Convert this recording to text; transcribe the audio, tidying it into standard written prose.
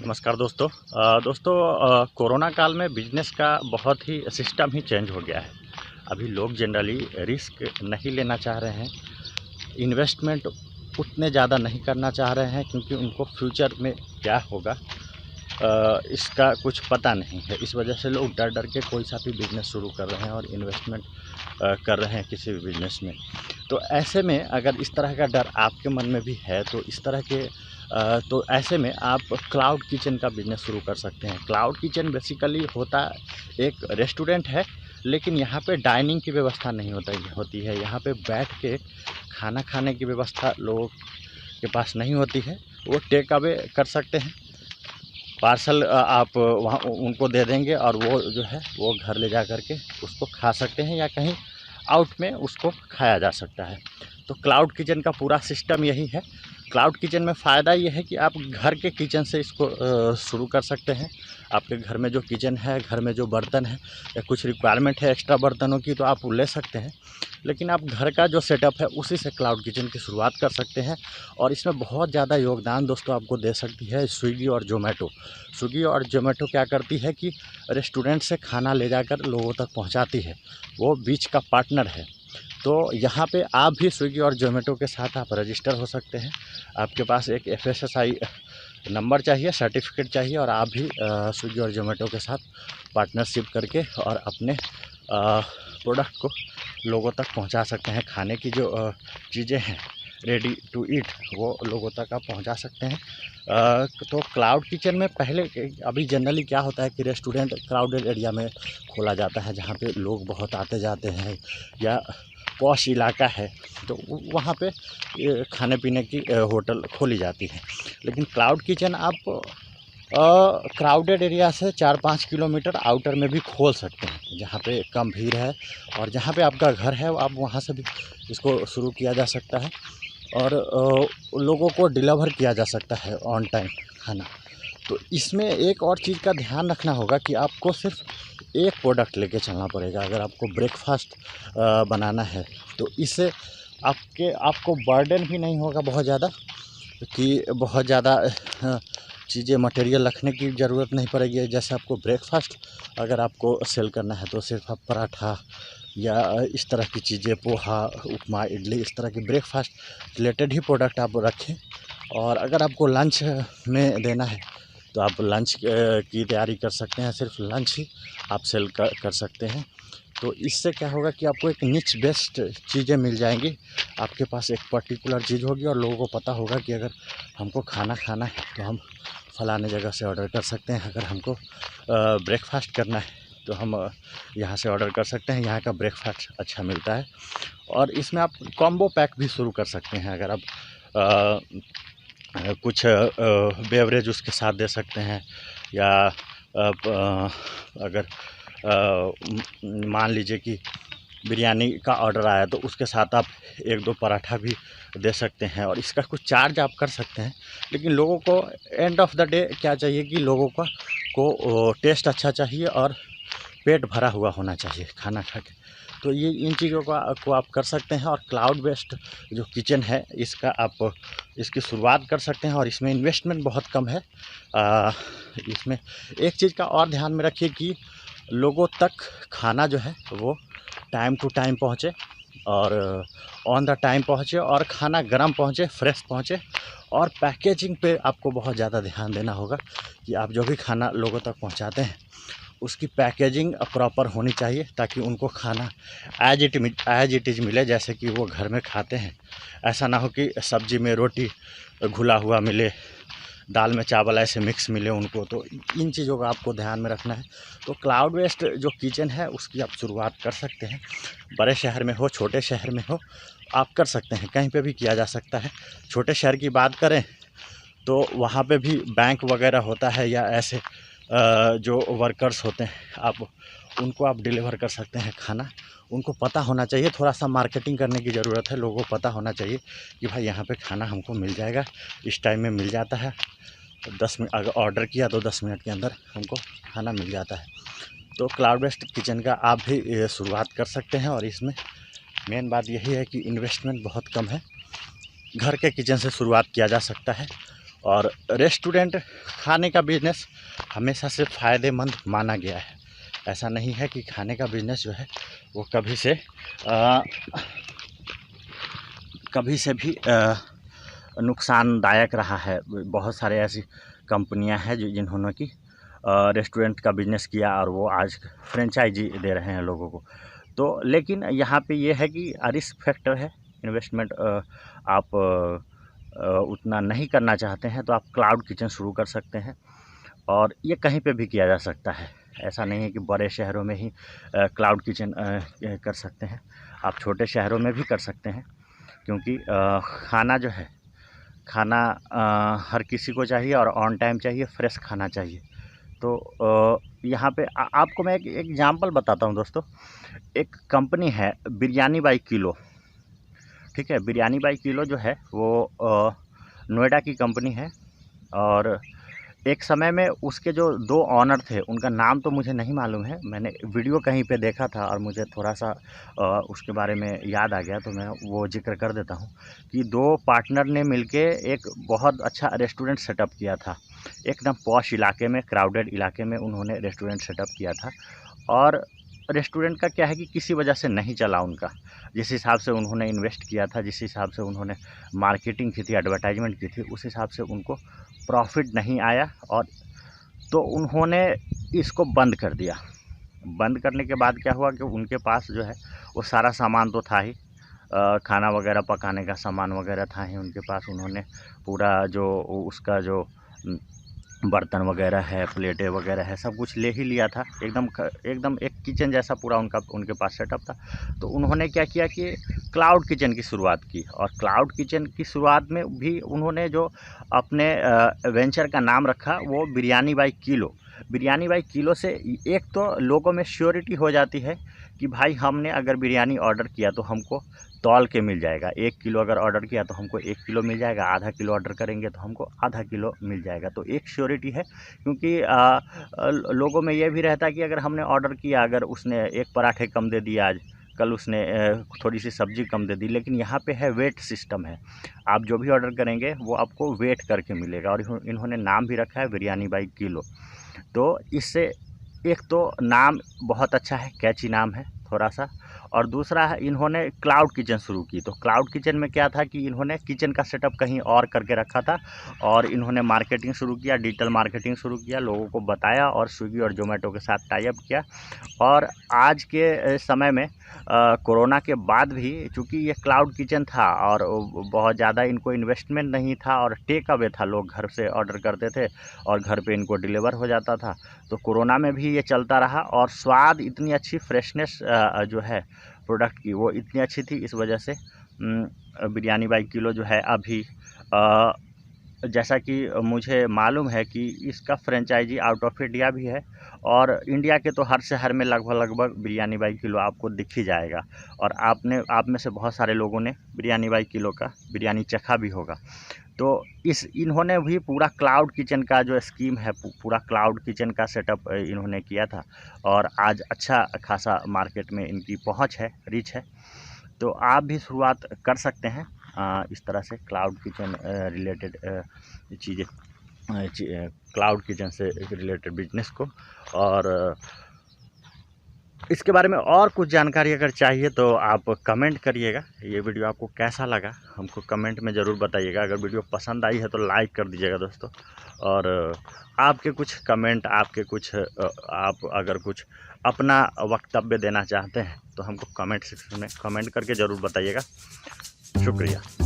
नमस्कार दोस्तों। कोरोना काल में बिजनेस का बहुत ही सिस्टम ही चेंज हो गया है। अभी लोग जनरली रिस्क नहीं लेना चाह रहे हैं, इन्वेस्टमेंट उतने ज़्यादा नहीं करना चाह रहे हैं क्योंकि उनको फ्यूचर में क्या होगा इसका कुछ पता नहीं है। इस वजह से लोग डर डर के कोई सा भी बिज़नेस शुरू कर रहे हैं और इन्वेस्टमेंट कर रहे हैं किसी भी बिज़नेस में। तो ऐसे में अगर इस तरह का डर आपके मन में भी है तो इस तरह के तो ऐसे में आप क्लाउड किचन का बिज़नेस शुरू कर सकते हैं। क्लाउड किचन बेसिकली होता एक रेस्टोरेंट है, लेकिन यहाँ पे डाइनिंग की व्यवस्था नहीं होती है। यहाँ पे बैठ के खाना खाने की व्यवस्था लोगों के पास नहीं होती है। वो टेक अवे कर सकते हैं, पार्सल आप वहाँ उनको दे देंगे और वो जो है वो घर ले जा कर के उसको खा सकते हैं या कहीं आउट में उसको खाया जा सकता है। तो क्लाउड किचन का पूरा सिस्टम यही है। क्लाउड किचन में फ़ायदा ये है कि आप घर के किचन से इसको शुरू कर सकते हैं। आपके घर में जो किचन है, घर में जो बर्तन है या कुछ रिक्वायरमेंट है एक्स्ट्रा बर्तनों की तो आप वो ले सकते हैं, लेकिन आप घर का जो सेटअप है उसी से क्लाउड किचन की शुरुआत कर सकते हैं। और इसमें बहुत ज़्यादा योगदान दोस्तों आपको दे सकती है स्विगी और ज़ोमैटो। स्विगी और ज़ोमैटो क्या करती है कि रेस्टोरेंट से खाना ले जाकर लोगों तक पहुंचाती है, वो बीच का पार्टनर है। तो यहाँ पे आप भी स्विगी और ज़ोमैटो के साथ आप रजिस्टर हो सकते हैं। आपके पास एक एफएसएसआई नंबर चाहिए, सर्टिफिकेट चाहिए, और आप भी स्विगी और ज़ोमैटो के साथ पार्टनरशिप करके और अपने प्रोडक्ट को लोगों तक पहुंचा सकते हैं। खाने की जो चीज़ें हैं रेडी टू ईट वो लोगों तक आप पहुंचा सकते हैं। तो क्लाउड किचन में पहले अभी जनरली क्या होता है कि रेस्टोरेंट क्राउडेड एरिया में खोला जाता है जहाँ पे लोग बहुत आते जाते हैं या पॉश इलाका है, तो वहाँ पे खाने पीने की होटल खोली जाती है। लेकिन क्लाउड किचन आप क्राउडेड एरिया से 4-5 किलोमीटर आउटर में भी खोल सकते हैं, जहाँ पे कम भीड़ है और जहाँ पे आपका घर है आप वहाँ से भी इसको शुरू किया जा सकता है और लोगों को डिलीवर किया जा सकता है ऑन टाइम खाना। तो इसमें एक और चीज़ का ध्यान रखना होगा कि आपको सिर्फ एक प्रोडक्ट लेके चलना पड़ेगा। अगर आपको ब्रेकफास्ट बनाना है तो इससे आपको बर्डन भी नहीं होगा बहुत ज़्यादा, कि बहुत ज़्यादा चीज़ें मटेरियल रखने की ज़रूरत नहीं पड़ेगी। जैसे आपको ब्रेकफास्ट अगर आपको सेल करना है तो सिर्फ आप पराठा या इस तरह की चीज़ें, पोहा, उपमा, इडली, इस तरह की ब्रेकफास्ट रिलेटेड ही प्रोडक्ट आप रखें। और अगर आपको लंच में देना है तो आप लंच की तैयारी कर सकते हैं, सिर्फ लंच ही आप सेल कर सकते हैं। तो इससे क्या होगा कि आपको एक निच बेस्ड चीज़ें मिल जाएंगी। आपके पास एक पर्टिकुलर चीज़ होगी और लोगों को पता होगा कि अगर हमको खाना खाना है तो हम फलाने जगह से ऑर्डर कर सकते हैं। अगर हमको ब्रेकफास्ट करना है तो हम यहाँ से ऑर्डर कर सकते हैं, यहाँ का ब्रेकफास्ट अच्छा मिलता है। और इसमें आप कॉम्बो पैक भी शुरू कर सकते हैं। अगर आप कुछ बेवरेज उसके साथ दे सकते हैं, या अगर मान लीजिए कि बिरयानी का ऑर्डर आया तो उसके साथ आप 1-2 पराठा भी दे सकते हैं और इसका कुछ चार्ज आप कर सकते हैं। लेकिन लोगों को एंड ऑफ द डे क्या चाहिए कि लोगों को टेस्ट अच्छा चाहिए और पेट भरा हुआ होना चाहिए खाना खा के। तो ये इन चीज़ों को आप कर सकते हैं। और क्लाउड बेस्ड जो किचन है इसकी शुरुआत कर सकते हैं और इसमें इन्वेस्टमेंट बहुत कम है। इसमें एक चीज़ का और ध्यान में रखिए कि लोगों तक खाना जो है वो टाइम टू टाइम पहुँचे और ऑन द टाइम पहुँचे और खाना गर्म पहुँचे, फ्रेश पहुँचे। और पैकेजिंग पे आपको बहुत ज़्यादा ध्यान देना होगा कि आप जो भी खाना लोगों तक पहुँचाते हैं उसकी पैकेजिंग प्रॉपर होनी चाहिए, ताकि उनको खाना एज इट इज़ मिले जैसे कि वो घर में खाते हैं। ऐसा ना हो कि सब्ज़ी में रोटी घुला हुआ मिले, दाल में चावल ऐसे मिक्स मिले उनको। तो इन चीज़ों का आपको ध्यान में रखना है। तो क्लाउड बेस्ड जो किचन है उसकी आप शुरुआत कर सकते हैं। बड़े शहर में हो, छोटे शहर में हो, आप कर सकते हैं, कहीं पे भी किया जा सकता है। छोटे शहर की बात करें तो वहाँ पे भी बैंक वगैरह होता है या ऐसे जो वर्कर्स होते हैं उनको आप डिलीवर कर सकते हैं खाना। उनको पता होना चाहिए, थोड़ा सा मार्केटिंग करने की ज़रूरत है। लोगों को पता होना चाहिए कि भाई यहाँ पे खाना हमको मिल जाएगा, इस टाइम में मिल जाता है। 10 मिनट अगर ऑर्डर किया तो 10 मिनट के अंदर हमको खाना मिल जाता है। तो क्लाउड बेस्ड किचन का आप भी शुरुआत कर सकते हैं। और इसमें मेन बात यही है कि इन्वेस्टमेंट बहुत कम है, घर के किचन से शुरुआत किया जा सकता है और रेस्टोरेंट खाने का बिजनेस हमेशा से फ़ायदेमंद माना गया है। ऐसा नहीं है कि खाने का बिजनेस जो है वो कभी से भी नुकसानदायक रहा है। बहुत सारे ऐसी कंपनियां हैं जिन्होंने कि रेस्टोरेंट का बिजनेस किया और वो आज फ्रेंचाइजी दे रहे हैं लोगों को। तो लेकिन यहाँ पे ये है कि रिस्क फैक्टर है, इन्वेस्टमेंट आप उतना नहीं करना चाहते हैं तो आप क्लाउड किचन शुरू कर सकते हैं और ये कहीं पे भी किया जा सकता है। ऐसा नहीं है कि बड़े शहरों में ही क्लाउड किचन कर सकते हैं, आप छोटे शहरों में भी कर सकते हैं, क्योंकि खाना जो है हर किसी को चाहिए और ऑन टाइम चाहिए, फ्रेश खाना चाहिए। तो यहाँ पे आपको मैं एक एग्जांपल बताता हूँ दोस्तों। एक कंपनी है बिरयानी बाई किलो, ठीक है। बिरयानी बाई किलो जो है वो नोएडा की कंपनी है और एक समय में उसके जो 2 ऑनर थे, उनका नाम तो मुझे नहीं मालूम है, मैंने वीडियो कहीं पे देखा था और मुझे थोड़ा-सा उसके बारे में याद आ गया, तो मैं वो ज़िक्र कर देता हूँ कि 2 पार्टनर ने मिलके एक बहुत अच्छा रेस्टोरेंट सेटअप किया था। एकदम पॉश इलाके में, क्राउडेड इलाके में उन्होंने रेस्टोरेंट सेटअप किया था और रेस्टोरेंट का क्या है कि किसी वजह से नहीं चला उनका। जिस हिसाब से उन्होंने इन्वेस्ट किया था, जिस हिसाब से उन्होंने मार्केटिंग की थी, एडवर्टाइजमेंट की थी, उस हिसाब से उनको प्रॉफिट नहीं आया और तो उन्होंने इसको बंद कर दिया। बंद करने के बाद क्या हुआ कि उनके पास जो है वो सारा सामान तो था ही, खाना वगैरह पकाने का सामान वगैरह था ही उनके पास। उन्होंने पूरा जो उसका जो बर्तन वगैरह है, प्लेटें वगैरह है, सब कुछ ले ही लिया था। एकदम एक किचन जैसा पूरा उनके पास सेटअप था। तो उन्होंने क्या किया कि क्लाउड किचन की शुरुआत की और क्लाउड किचन की शुरुआत में भी उन्होंने जो अपने वेंचर का नाम रखा वो biryani by kilo. Biryani by kilo से एक तो लोगों में श्योरिटी हो जाती है कि भाई हमने अगर बिरयानी ऑर्डर किया तो हमको तौल के मिल जाएगा। 1 किलो अगर ऑर्डर किया तो हमको 1 किलो मिल जाएगा, आधा किलो ऑर्डर करेंगे तो हमको आधा किलो मिल जाएगा। तो एक श्योरिटी है, क्योंकि लोगों में ये भी रहता है कि अगर हमने ऑर्डर किया, अगर उसने 1 पराठे कम दे दिया आज, कल उसने थोड़ी सी सब्ज़ी कम दे दी, लेकिन यहाँ पे है वेट सिस्टम है। आप जो भी ऑर्डर करेंगे वो आपको वेट करके मिलेगा और इन्होंने नाम भी रखा है बिरयानी बाई किलो। तो इससे एक तो नाम बहुत अच्छा है, कैची नाम है थोड़ा-सा, और दूसरा है इन्होंने क्लाउड किचन शुरू की। तो क्लाउड किचन में क्या था कि इन्होंने किचन का सेटअप कहीं और करके रखा था और इन्होंने मार्केटिंग शुरू किया, डिजिटल मार्केटिंग शुरू किया, लोगों को बताया और स्विगी और ज़ोमैटो के साथ टाई अप किया। और आज के समय में कोरोना के बाद भी चूँकि ये क्लाउड किचन था और बहुत ज़्यादा इनको इन्वेस्टमेंट नहीं था और टेक अवे था, लोग घर से ऑर्डर करते थे और घर पे इनको डिलीवर हो जाता था। तो कोरोना में भी ये चलता रहा और स्वाद इतनी अच्छी, फ्रेशनेस जो है प्रोडक्ट की वो इतनी अच्छी थी, इस वजह से बिरयानी बाई किलो जो है अभी जैसा कि मुझे मालूम है कि इसका फ्रेंचाइजी आउट ऑफ इंडिया भी है और इंडिया के तो हर शहर में लगभग बिरयानी बाई किलो आपको दिख ही जाएगा। और आप में से बहुत सारे लोगों ने बिरयानी बाई किलो का बिरयानी चखा भी होगा। तो इन्होंने भी पूरा क्लाउड किचन का जो स्कीम है, पूरा क्लाउड किचन का सेटअप इन्होंने किया था और आज अच्छा खासा मार्केट में इनकी पहुंच है, रीच है। तो आप भी शुरुआत कर सकते हैं इस तरह से क्लाउड किचन रिलेटेड चीज़ें, क्लाउड किचन से रिलेटेड बिजनेस को। और इसके बारे में और कुछ जानकारी अगर चाहिए तो आप कमेंट करिएगा। ये वीडियो आपको कैसा लगा हमको कमेंट में ज़रूर बताइएगा। अगर वीडियो पसंद आई है तो लाइक कर दीजिएगा दोस्तों। और आपके कुछ कमेंट, आपके कुछ आप अगर कुछ अपना वक्तव्य देना चाहते हैं तो हमको कमेंट सेक्शन में कमेंट करके ज़रूर बताइएगा। शुक्रिया।